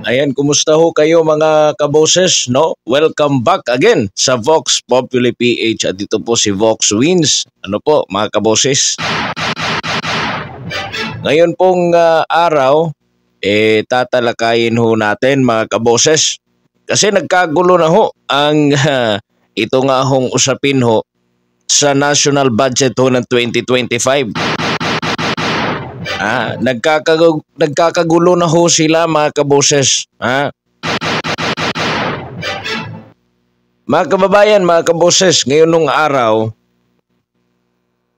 Ayan, kumusta ho kayo mga kaboses, no? Welcome back again sa Vox Populi PH at dito po si Vox Wins. Ano po mga kaboses? Ngayon pong araw, tatalakayin ho natin mga kaboses. Kasi nagkagulo na ho ang ito nga hong usapin ho sa national budget ho ng 2025. Nagkakagulo na ho sila mga kaboses. Mga kababayan, mga kaboses, ngayon nung araw,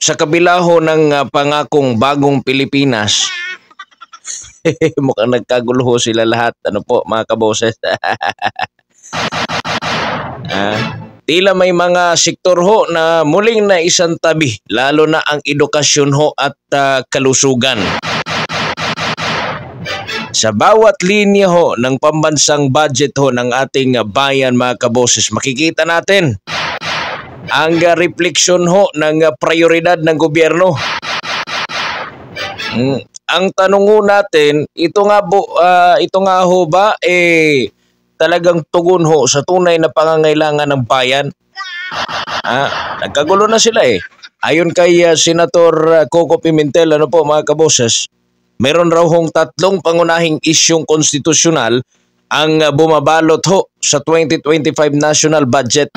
sa kabila ho ng pangakong bagong Pilipinas, mukhang nagkagulo ho sila lahat. Ano po mga kaboses? Tila may mga sektor ho na muling naisantabi, lalo na ang edukasyon ho at kalusugan. Sa bawat linya ho ng pambansang budget ho ng ating bayan mga kaboses, makikita natin ang refleksyon ho ng prioridad ng gobyerno. Ang tanong ho natin, ito nga ho ba talagang tugon ho sa tunay na pangangailangan ng bayan? Nagkagulo na sila eh. Ayon kay Senator Coco Pimentel, ano po mga kaboses, meron raw hong tatlong pangunahing isyong konstitusyonal ang bumabalot ho sa 2025 national budget.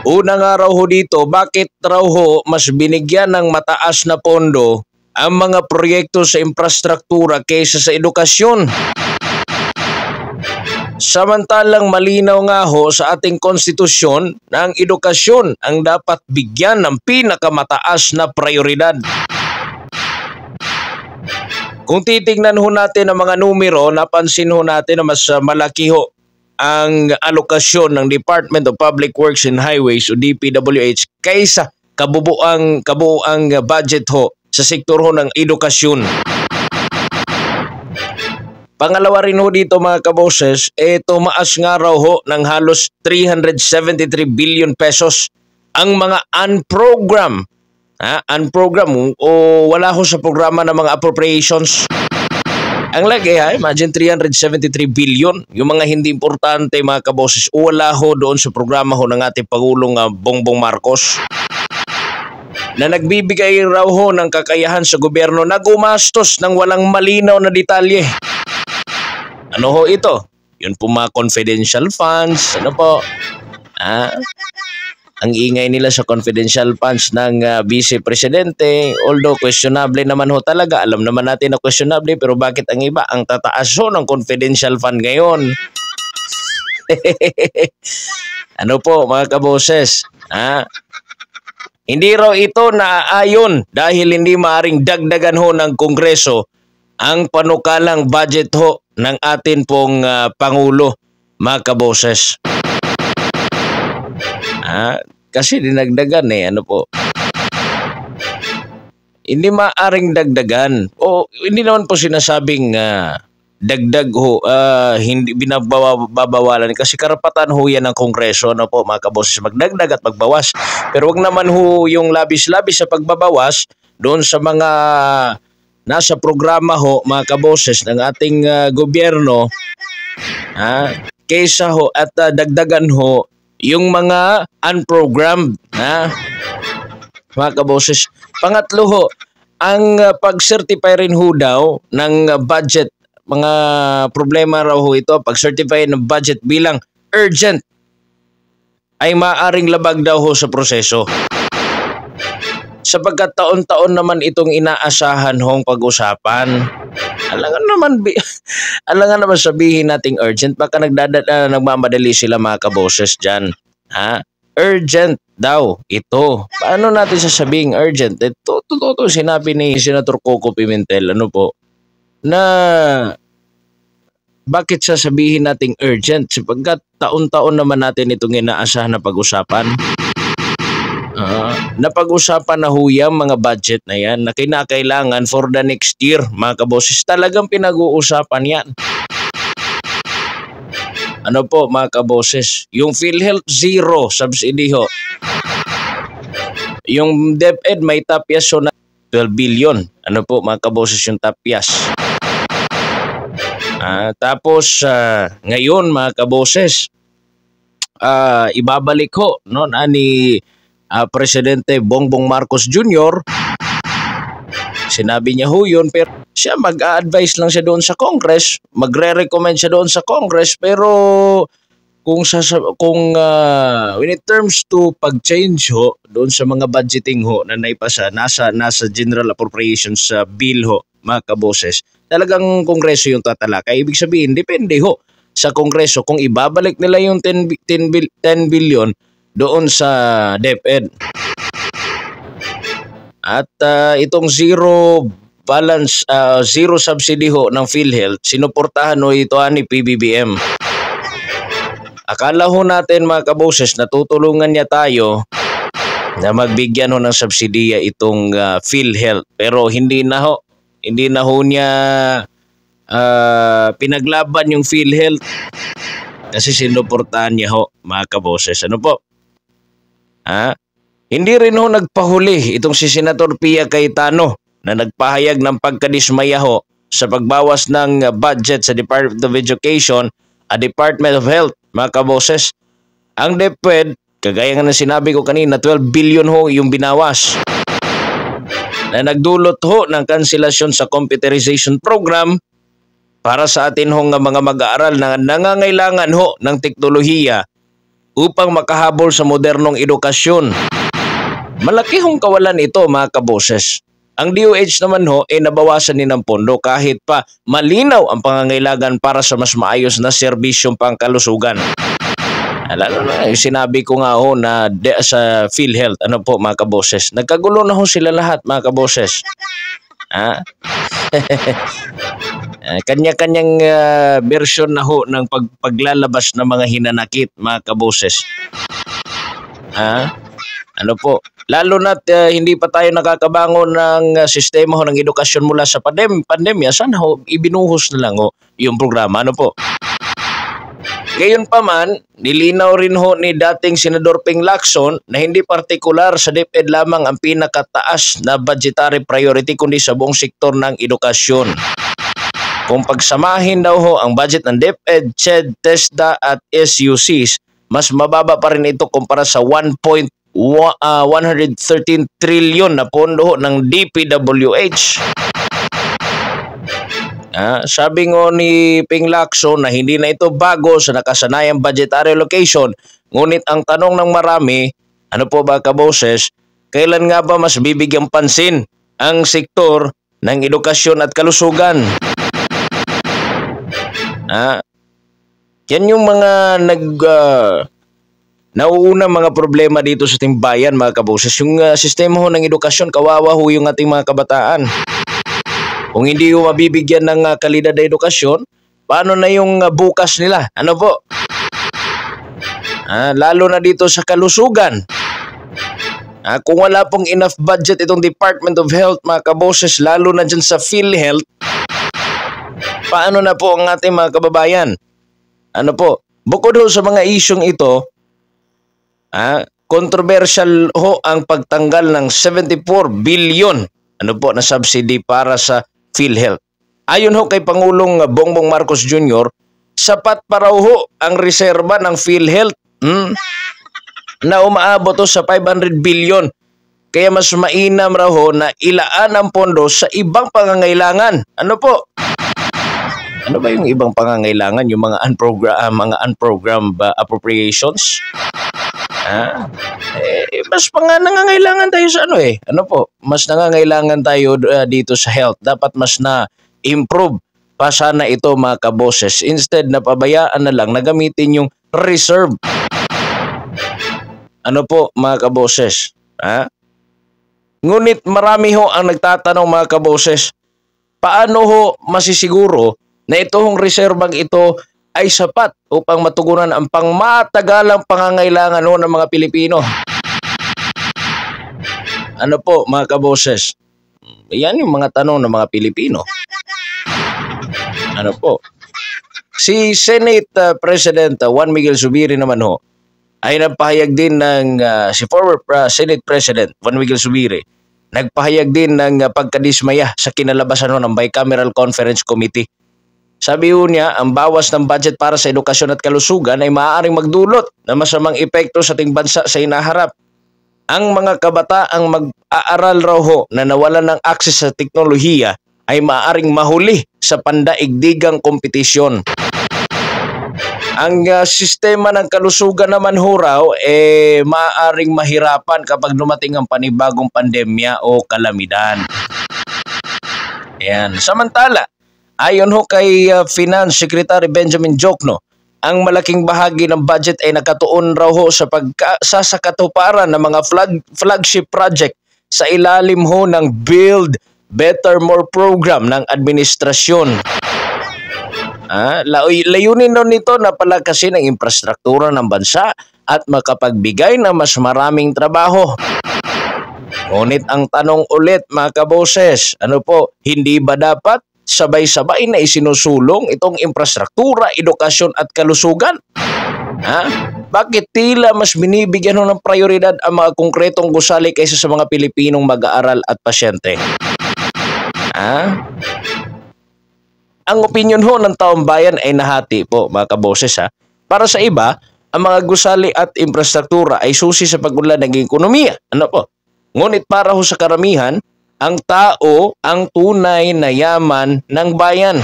Una nga raw ho dito, bakit raw ho mas binigyan ng mataas na pondo ang mga proyekto sa infrastruktura kaysa sa edukasyon? Samantalang malinaw nga ho sa ating konstitusyon na ang edukasyon ang dapat bigyan ng pinakamataas na prioridad. Kung titingnan ho natin ang mga numero, napansin ho natin na mas malaki ho ang alokasyon ng Department of Public Works and Highways o DPWH kaysa kabuuang budget ho sa sektor ho ng edukasyon. Pangalawa rin ho dito mga kaboses, tumaas nga raw ho ng halos 373 billion pesos ang mga unprogram o wala ho sa programa ng mga appropriations. Ang lagi imagine 373 billion, yung mga hindi importante mga kaboses, wala ho doon sa programa ho ng ating Pangulong Bongbong Marcos, na nagbibigay raw ho ng kakayahan sa gobyerno na gumastos ng walang malinaw na detalye. Ano ho ito? Yun po mga confidential funds. Ano po? Ang ingay nila sa confidential funds ng Vice Presidente. Although questionable naman ho talaga. Alam naman natin na questionable. Pero bakit ang iba? Ang tataas ho ng confidential fund ngayon. Ano po mga kaboses? Hindi raw ito naaayon dahil hindi maaring dagdagan ho ng Kongreso ang panukalang budget ho ng atin pong Pangulo, mga kaboses. Kasi dinagdagan ano po. Hindi maaring dagdagan. O hindi naman po sinasabing dagdag ho, hindi binabawalan kasi karapatan ho yan ng Kongreso, ano po mga kaboses, magdagdag at magbawas. Pero wag naman ho yung labis-labis sa pagbabawas doon sa mga nasa programa ho mga kaboses ng ating gobyerno, kaysa ho at dagdagan ho yung mga unprogrammed mga kaboses. Pangatlo ho, ang pag-certify rin ho daw ng budget, mga problema raw ho ito, pag-certify ng budget bilang urgent ay maaaring labag daw ho sa proseso. Sapagkat taon-taon naman itong inaasahan hong pag-usapan. Alangan naman sabihin nating urgent, baka nagmamadali sila mga kaboses dyan. Urgent daw ito. Paano natin sasabing urgent? Ito sinabi ni Senator Coco Pimentel, ano po, na bakit sasabihin nating urgent? Sapagkat taon-taon naman natin itong inaasahan na pag-usapan. Napag-usapan na ho yung mga budget na yan na kinakailangan for the next year, mga kaboses. Talagang pinag-uusapan yan. Ano po mga kaboses, yung PhilHealth zero subsidy ho. Yung DepEd may tapyas ho na 12 billion. Ano po mga kaboses yung tapyas? Tapos ngayon mga kaboses, ibabalik ho no na ni Presidente Bongbong Marcos Jr. Sinabi niya ho yun, pero siya mag-a-advise lang siya doon sa Congress, magre-recommend siya doon sa Congress, pero kung when it terms to pag-change ho doon sa mga budgeting ho na naipasa nasa General Appropriations Bill ho mga kaboses, talagang Kongreso yung tatalakay. Ibig sabihin, depende ho sa Kongreso kung ibabalik nila yung 10 billion doon sa DepEd. At itong zero subsidy ho ng PhilHealth, sinuportahan ho ito ni PBBM. Akala ho natin mga kaboses na tutulungan niya tayo na magbigyan ho ng subsidiya itong PhilHealth. Pero hindi na ho niya pinaglaban yung PhilHealth kasi sinuportahan niya ho mga kaboses. Ano po? Hindi rin ho nagpahuli itong si Senator Pia Cayetano na nagpahayag ng pagkadismaya ho sa pagbawas ng budget sa Department of Education at Department of Health, mga kaboses. Ang DepEd, kagaya nga ng sinabi ko kanina, 12 billion ho yung binawas na nagdulot ho ng kanselasyon sa computerization program para sa atin hong mga mag-aaral na nangangailangan ho ng teknolohiya upang makahabol sa modernong edukasyon. Malaki hong kawalan ito mga kaboses. Ang DOH naman ho nabawasan din ng pondo kahit pa malinaw ang pangangailangan para sa mas maayos na serbisyong pangkalusugan. Lalo na sinabi ko nga ho na sa PhilHealth, ano po mga kaboses, nagkagulo na ho sila lahat mga kaboses. Kanya-kanyang version na ho ng paglalabas ng mga hinanakit mga kaboses. Ano po, lalo na't hindi pa tayo nakakabangon ng sistema ho ng edukasyon mula sa pandemya, sana ho ibinuhos na lang ho yung programa, ano po. Gayon pa man, nilinaw rin ho ni dating Senador Ping Lacson na hindi partikular sa DepEd lamang ang pinakataas na budgetary priority kundi sa buong sektor ng edukasyon. Kung pagsamahin daw ho ang budget ng DepEd, CHED, TESDA at SUCs, mas mababa pa rin ito kumpara sa 113 trillion na pondo ng DPWH. Sabi ngo ni Ping Lacson na hindi na ito bago sa nakasanayang budgetary allocation, ngunit ang tanong ng marami, ano po ba kaboses, kailan nga ba mas bibigyang pansin ang sektor ng edukasyon at kalusugan? Yan yung mga nauuna mga problema dito sa ating bayan mga kaboses. Yung sistema ho ng edukasyon, kawawa ho yung ating mga kabataan. Kung hindi ho mabibigyan ng kalidad na edukasyon, paano na yung bukas nila? Ano po? Lalo na dito sa kalusugan. Kung wala pong enough budget itong Department of Health mga kaboses, lalo na dyan sa PhilHealth, paano na po ang ating mga kababayan? Ano po? Bukod ho sa mga isyong ito, controversial ho ang pagtanggal ng 74 billion na subsidy para sa PhilHealth. Ayon ho kay Pangulong Bongbong Marcos Jr., sapat pa raw ho ang reserba ng PhilHealth na umaabot ho sa 500 billion. Kaya mas mainam raw ho na ilaan ang pondo sa ibang pangangailangan. Ano po? Ano ba yung ibang pangangailangan? Yung mga unprogrammed appropriations? Mas nangangailangan tayo sa ano po, mas nangangailangan tayo dito sa health. Dapat mas na-improve pa sana ito mga kaboses. Instead na pabayaan na lang na gamitin yung reserve. Ano po mga kaboses? Ngunit marami ho ang nagtatanong mga kaboses, paano ho masisiguro na itong reserbang ito ay sapat upang matugunan ang pangmatagalang pangangailangan ng mga Pilipino? Ano po mga kaboses? Yan yung mga tanong ng mga Pilipino. Ano po? Si Senate President Juan Miguel Zubiri naman ho ay nagpahayag din ng si former Senate President Juan Miguel Zubiri nagpahayag din ng pagkadismaya sa kinalabasan ng Bicameral Conference Committee Sabi ho niya, ang bawas ng budget para sa edukasyon at kalusugan ay maaaring magdulot ng masamang epekto sa ating bansa sa hinaharap. Ang mga kabataang mag-aaral raw ho na nawalan ng akses sa teknolohiya ay maaaring mahuli sa pandaigdigang kompetisyon. Ang sistema ng kalusugan naman ho raw maaaring mahirapan kapag dumating ang panibagong pandemya o kalamidad. Ayan. Samantala, ayon ho kay Finance Secretary Benjamin Jokno, ang malaking bahagi ng budget ay nakatuon raw ho sa pagkasakatuparan ng mga flagship project sa ilalim ho ng Build Better More program ng administrasyon. Layunin daw nito na palakasin ang infrastruktura ng bansa at makapagbigay ng mas maraming trabaho. Ngunit ang tanong ulit mga kaboses, hindi ba dapat sabay-sabay na isinusulong itong infrastruktura, edukasyon at kalusugan? Bakit tila mas binibigyan ng prioridad ang mga konkretong gusali kaysa sa mga Pilipinong mag-aaral at pasyente? Ang opinyon ho ng taong bayan ay nahati po mga kaboses. Para sa iba, ang mga gusali at infrastruktura ay susi sa pag-unlad ng ekonomiya. Ngunit para ho sa karamihan, ang tao ang tunay na yaman ng bayan.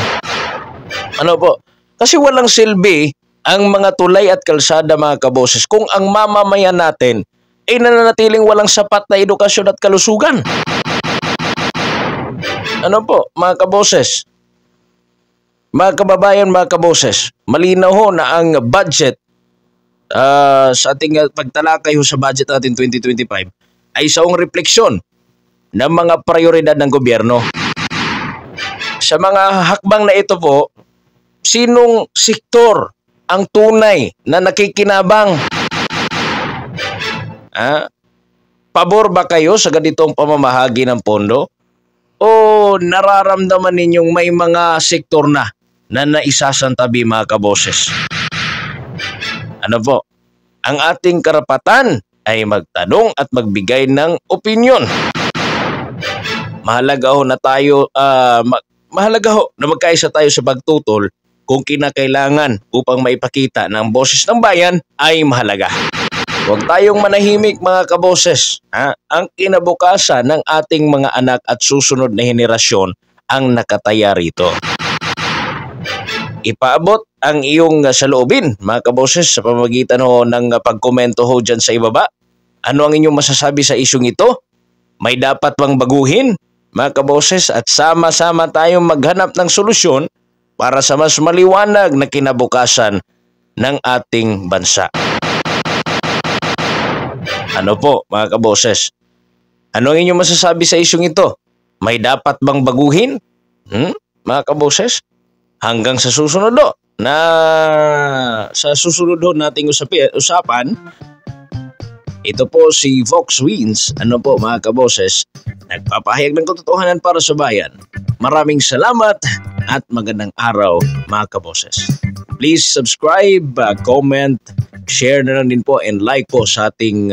Kasi walang silbi ang mga tulay at kalsada mga kaboses kung ang mamamayan natin ay nananatiling walang sapat na edukasyon at kalusugan. Mga kaboses? Mga kababayan, mga kaboses, malinaw ho na ang budget sa ating pagtalakay ho sa budget natin 2025 ay isang refleksyon ng mga prioridad ng gobyerno. Sa mga hakbang na ito po, sinong sektor ang tunay na nakikinabang? Pabor ba kayo sa ganitong pamamahagi ng pondo? O nararamdaman ninyong may mga sektor na naisasantabi mga kaboses? Ang ating karapatan ay magtanong at magbigay ng opinyon. Mahalaga ho na magkaisa tayo sa pagtutol kung kinakailangan upang maipakita na ang boses ng bayan ay mahalaga. Huwag tayong manahimik mga kaboses. Ang kinabukasan ng ating mga anak at susunod na henerasyon ang nakataya rito. Ipaabot ang iyong saloobin mga kaboses sa pamamagitan ho ng pagkomento ho dyan sa ibaba. Ano ang inyong masasabi sa isyong ito? May dapat bang baguhin mga kaboses at sama-sama tayong maghanap ng solusyon para sa mas maliwanag na kinabukasan ng ating bansa. Mga kaboses? Ano ang inyong masasabi sa isyong ito? May dapat bang baguhin? Mga kaboses? Hanggang sa susunod nating usapan, ito po si Vox Wins, mga kaboses, nagpapahayag ng katotohanan para sa bayan. Maraming salamat at magandang araw mga kaboses. Please subscribe, comment, share na lang din po and like po sa ating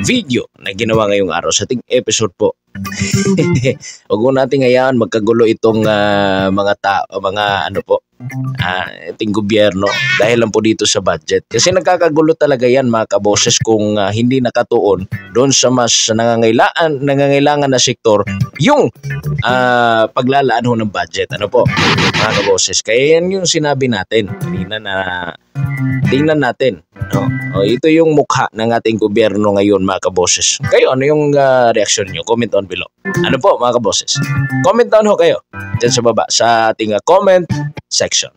video na ginawa ngayong araw, sa ating episode po. Huwag mo natin hayaan magkagulo itong mga tao, ating gobyerno dahil lang po dito sa budget. Kasi nagkakagulo talaga yan mga kaboses kung hindi nakatuon doon sa mas nangangailangan na sektor yung paglalaan ho ng budget. Mga kaboses. Kaya yan yung sinabi natin kanina na tingnan natin. Ito yung mukha ng ating gobyerno ngayon mga kaboses. Kayo, ano yung reaksyon nyo? Comment down below. Mga kaboses? Comment down ho kayo dyan sa baba sa ating comment section.